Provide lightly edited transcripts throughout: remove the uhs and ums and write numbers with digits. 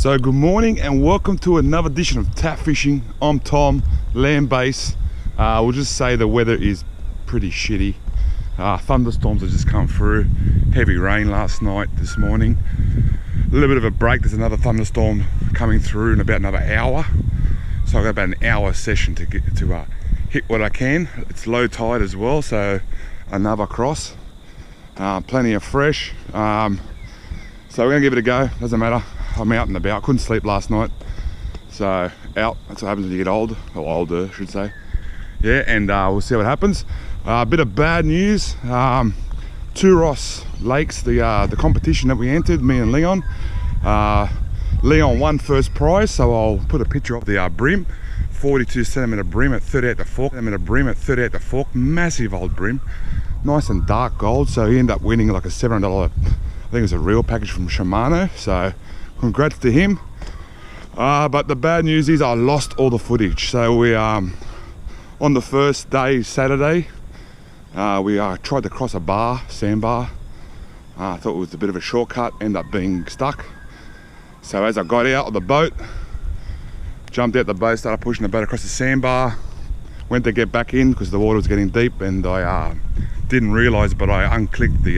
So good morning and welcome to another edition of Tap Fishing. I'm Tom, Landbased. We'll just say the weather is pretty shitty. Thunderstorms have just come through. Heavy rain last night, this morning. A little bit of a break. There's another thunderstorm coming through in about another hour. So I've got about an hour session to get to hit what I can. It's low tide as well, so another cross. Plenty of fresh. So we're gonna give it a go. Doesn't matter. I'm out and about. I couldn't sleep last night, so out. That's what happens when you get older, or older, I should say. Yeah, and we'll see what happens. A bit of bad news. Turos Lakes, the competition that we entered, me and Leon. Leon won first prize, so I'll put a picture of the Bream, 42 centimeter Bream at 38 the fork, massive old Bream, nice and dark gold. So he ended up winning like a $700. I think it was a reel package from Shimano. So congrats to him. But the bad news is I lost all the footage. So we on the first day, Saturday, we tried to cross a sandbar. I thought it was a bit of a shortcut, ended up being stuck. So as I got out of the boat, jumped out the boat, started pushing the boat across the sandbar, went to get back in because the water was getting deep, and I didn't realise, but I unclicked the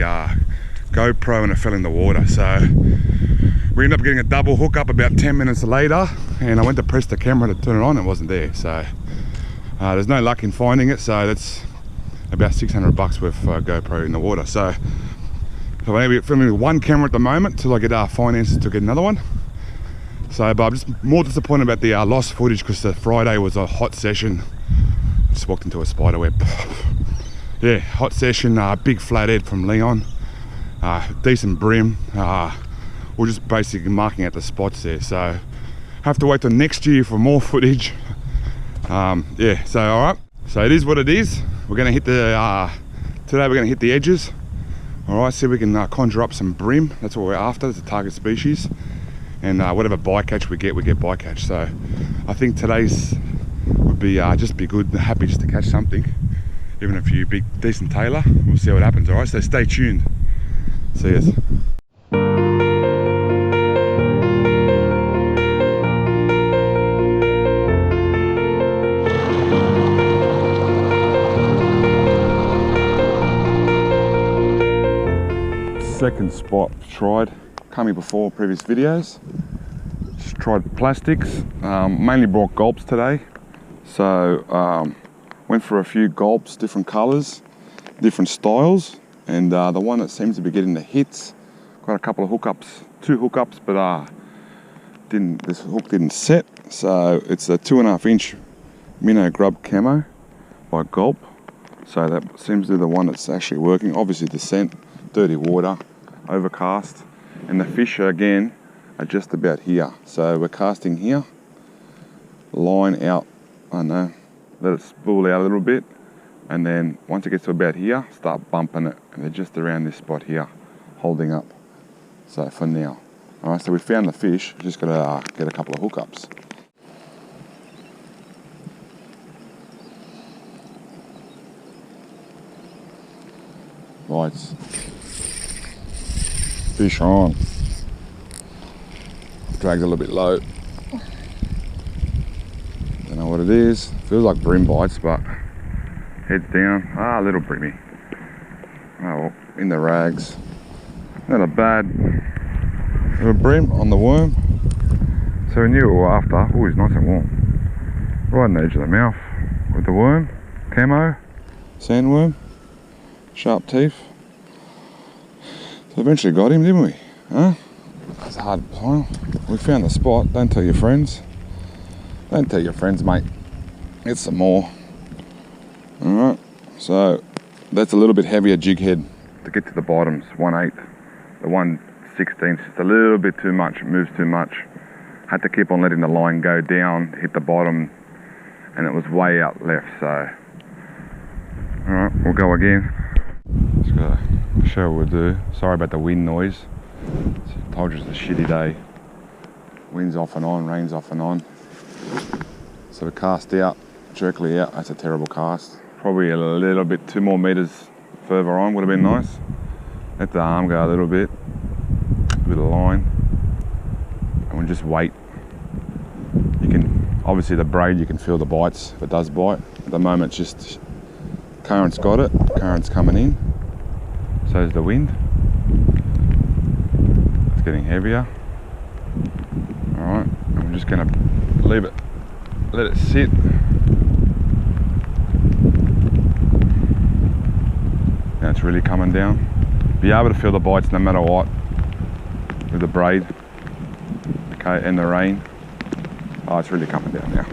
GoPro and it fell in the water. So we ended up getting a double hook up about 10 minutes later, and I went to press the camera to turn it on, it wasn't there. So there's no luck in finding it, so that's about $600 worth of GoPro in the water. So I'm maybe filming with one camera at the moment till I get finances to get another one. So, but I'm just more disappointed about the lost footage because the Friday was a hot session. Just walked into a spider web. Yeah, hot session, big flathead from Leon, decent Bream. We're just basically marking out the spots there. So have to wait till next year for more footage. Yeah, so all right. So it is what it is. We're gonna hit the, today we're gonna hit the edges. All right, see if we can conjure up some Bream. That's what we're after, it's a target species. And whatever bycatch we get bycatch. So I think today's would be just be good, happy just to catch something. Even a few big, decent tailor. We'll see what happens, all right? So stay tuned. See us. Second spot tried, come here before previous videos. Just tried plastics, mainly brought gulps today. So went for a few gulps, different colors, different styles, and the one that seems to be getting the hits, got a couple of hookups, 2 hookups, but this hook didn't set. So it's a 2.5 inch minnow grub camo by Gulp. So that seems to be the one that's actually working. Obviously the scent, dirty water, overcast, and the fish again are just about here. So we're casting here, line out, I don't know, let it spool out a little bit, and then once it gets to about here, start bumping it, and they're just around this spot here, holding up. So for now, all right. So we found the fish. Just got to get a couple of hookups. Lights. Fish on. Dragged a little bit low. Don't know what it is. Feels like Bream bites, but heads down. A little Breamy. Oh well, in the rags. Not a bad little Bream on the worm. So we knew what we were after. Oh, he's nice and warm. Right on the edge of the mouth with the worm. Camo. Sandworm. Sharp teeth. So eventually got him, didn't we? Huh? It's hard to find. We found the spot. Don't tell your friends. Don't tell your friends, mate. Get some more. Alright. So that's a little bit heavier jig head to get to the bottoms. 1/8. The 1/16 just a little bit too much. It moves too much. Had to keep on letting the line go down, hit the bottom, and it was way out left. So alright, we'll go again. Just gotta show what we'll do. Sorry about the wind noise. I told you it's a shitty day. Wind's off and on, rain's off and on. So we cast out, jerkily out. That's a terrible cast. Probably a little bit, 2 more meters further on would have been nice. Let the arm go a little bit of line. And when and just wait. You can, obviously the braid, you can feel the bites if it does bite. At the moment it's just current's got it, current's coming in, so is the wind. It's getting heavier. Alright, I'm just going to leave it, let it sit. Now it's really coming down. Be able to feel the bites no matter what with the braid, okay, and the rain. Oh, it's really coming down now.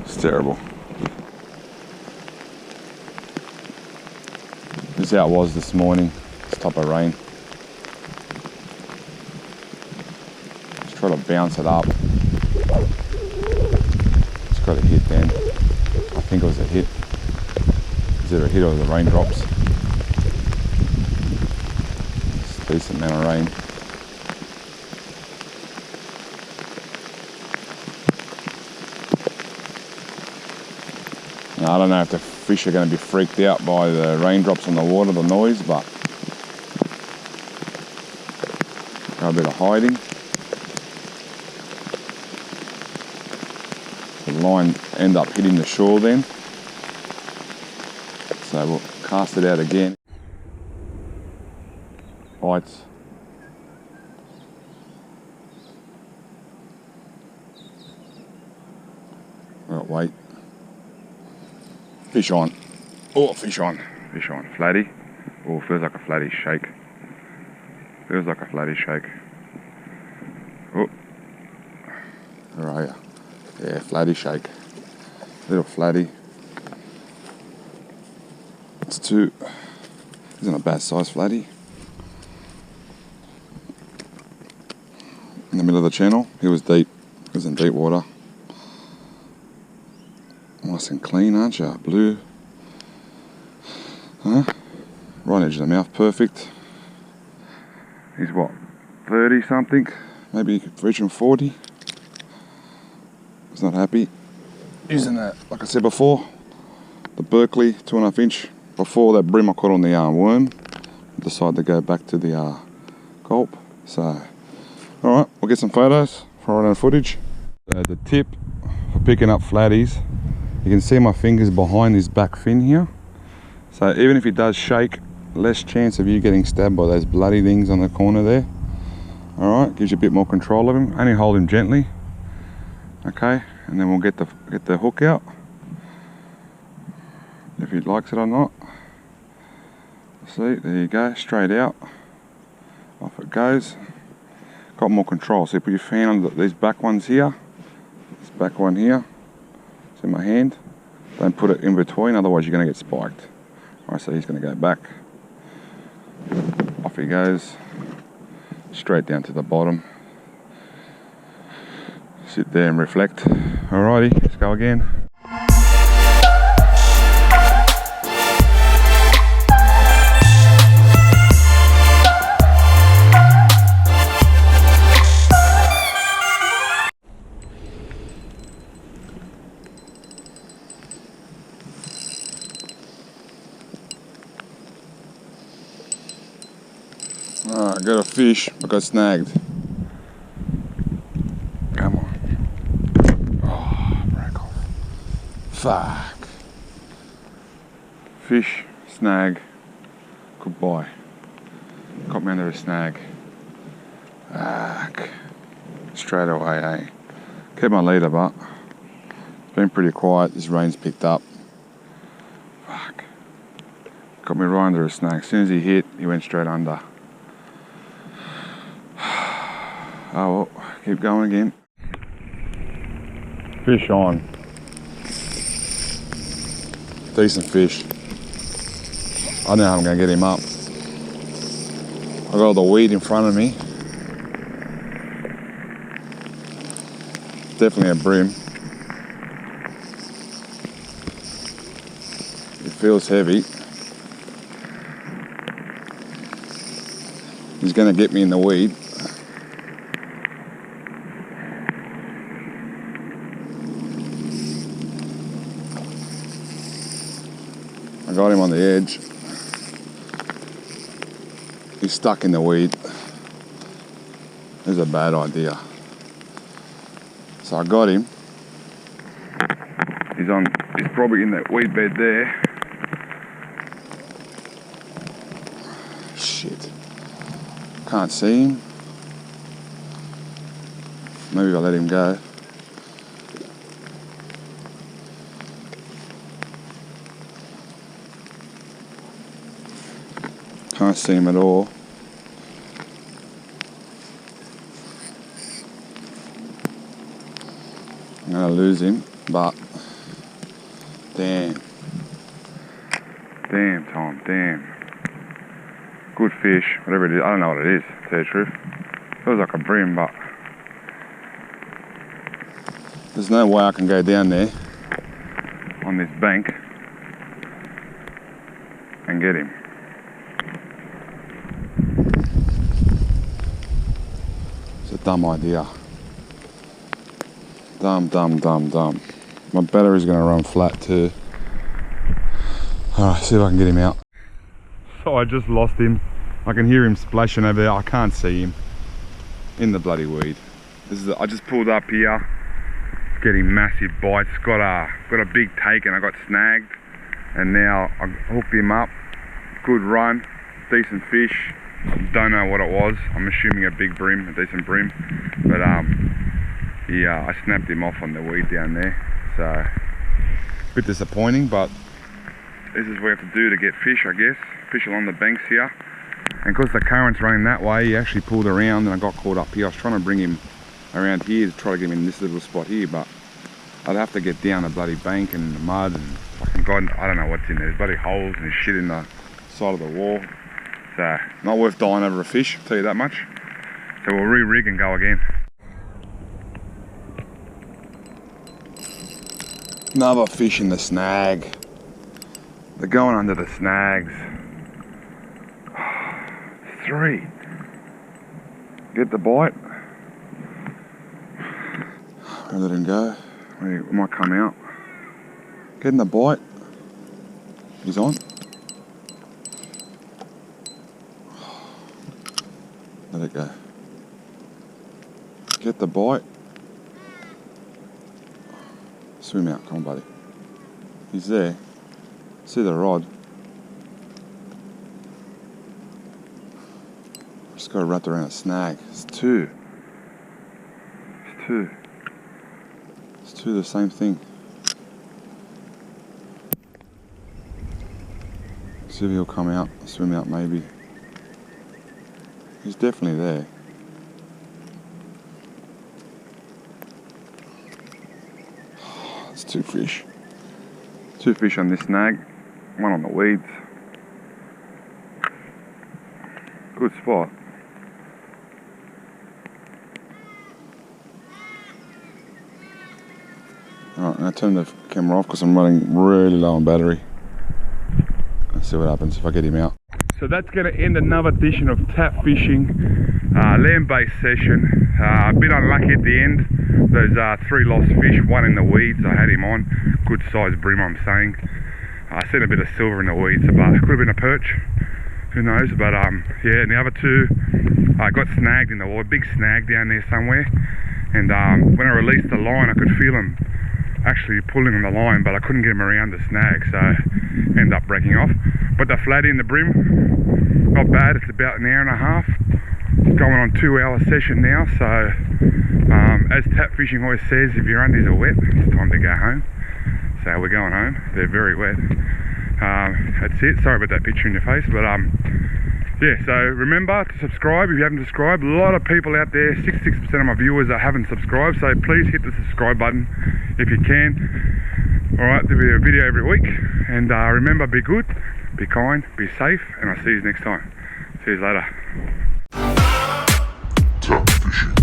It's terrible. This is how it was this morning, this type of rain. Just try to bounce it up. It's got a hit then. I think it was a hit. Is it a hit or the raindrops? It's a decent amount of rain. Now, I don't know if the fish are going to be freaked out by the raindrops on the water, the noise, but got a bit of hiding. The line end up hitting the shore then, so we'll cast it out again. Bites. Well, wait. Fish on. Oh, fish on. Fish on. Flatty. Oh, feels like a flatty shake. Feels like a flatty shake. Oh. Where are you? Yeah, flatty shake. Little flatty. It's two. Isn't a bad size flatty. In the middle of the channel. He was deep. He was in deep water. Nice and clean, aren't you? Blue. Huh? Right edge of the mouth, perfect. He's what? 30 something? Maybe reaching 40. He's not happy. Using that, like I said before, the Berkeley 2.5 inch. Before that Bream I caught on the worm. Decided to go back to the gulp. So, alright, we'll get some photos for our own footage. The tip for picking up flatties. You can see my fingers behind his back fin here. So even if he does shake, less chance of you getting stabbed by those bloody things on the corner there. Alright, gives you a bit more control of him. Only hold him gently. Okay, and then we'll get the hook out. If he likes it or not. See, there you go, straight out. Off it goes. Got more control. So you put your fan on these back ones here. This back one here. In my hand, don't put it in between, otherwise you're going to get spiked. Alright, so he's going to go back. Off he goes, straight down to the bottom. Sit there and reflect. Alrighty, let's go again. Alright, got a fish, I got snagged. Come on. Oh, break off. Fuck. Fish, snag, goodbye. Got me under a snag. Fuck. Straight away, eh? Kept my leader, but it's been pretty quiet. This rain's picked up. Fuck. Got me right under a snag. As soon as he hit, he went straight under. Oh well, keep going again. Fish on. Decent fish. I don't know how I'm going to get him up. I got all the weed in front of me. Definitely a bream. It feels heavy. He's going to get me in the weed. I got him on the edge. He's stuck in the weed. This is a bad idea. So I got him. He's probably in that weed bed there. Shit. Can't see him. Maybe I'll let him go. Can't see him at all. I'm gonna lose him, but damn, Tom, damn. Good fish, whatever it is. I don't know what it is, to tell you the truth. Feels like a bream, but there's no way I can go down there on this bank and get him. It's a dumb idea. Dumb. My battery's gonna run flat too. Alright, see if I can get him out. So I just lost him. I can hear him splashing over there. I can't see him in the bloody weed. I just pulled up here, getting massive bites. Got a big take and I got snagged. And now I hooked him up. Good run, decent fish. Don't know what it was. I'm assuming a big bream, a decent bream. But yeah, I snapped him off on the weed down there. So a bit disappointing, but this is what we have to do to get fish, I guess. Fish along the banks here. And because the current's running that way, he actually pulled around and I got caught up here. I was trying to bring him around here to try to get him in this little spot here, but I'd have to get down the bloody bank and the mud and fucking God, I don't know what's in there. There's bloody holes and shit in the side of the wall. So not worth dying over a fish, I'll tell you that much. So we'll re-rig and go again. Another fish in the snag. They're going under the snags. 3. Get the bite. I'll let him go. He might come out. Getting the bite. He's on. Let it go. Get the bite. Swim out, come on buddy. He's there. See the rod. Just got wrapped around a snag. It's 2. It's 2 the same thing. See if he'll come out, swim out maybe. He's definitely there. It's 2 fish. 2 fish on this snag, 1 on the weeds. Good spot. Alright, I'm going to turn the camera off because I'm running really low on battery. Let's see what happens if I get him out. So that's going to end another edition of tap fishing, land-based session. A bit unlucky at the end. Those 3 lost fish, 1 in the weeds. I had him on. Good sized bream, I'm saying. I seen a bit of silver in the weeds, but it could have been a perch. Who knows? But yeah, and the other 2 I got snagged in the water. Big snag down there somewhere. And when I released the line, I could feel him actually pulling on the line, but I couldn't get him around the snag, so ended up breaking off. But the flathead in the bream, not bad. It's about an hour and a half. Going on 2-hour session now, so as tap fishing always says, if your undies are wet, it's time to go home. So we're going home. They're very wet. That's it. Sorry about that picture in your face, but yeah, so remember to subscribe if you haven't subscribed. A lot of people out there, 66% of my viewers that haven't subscribed, so please hit the subscribe button if you can. Alright, there'll be a video every week, and remember, be good, be kind, be safe, and I'll see you next time. See you later. Tap fishing.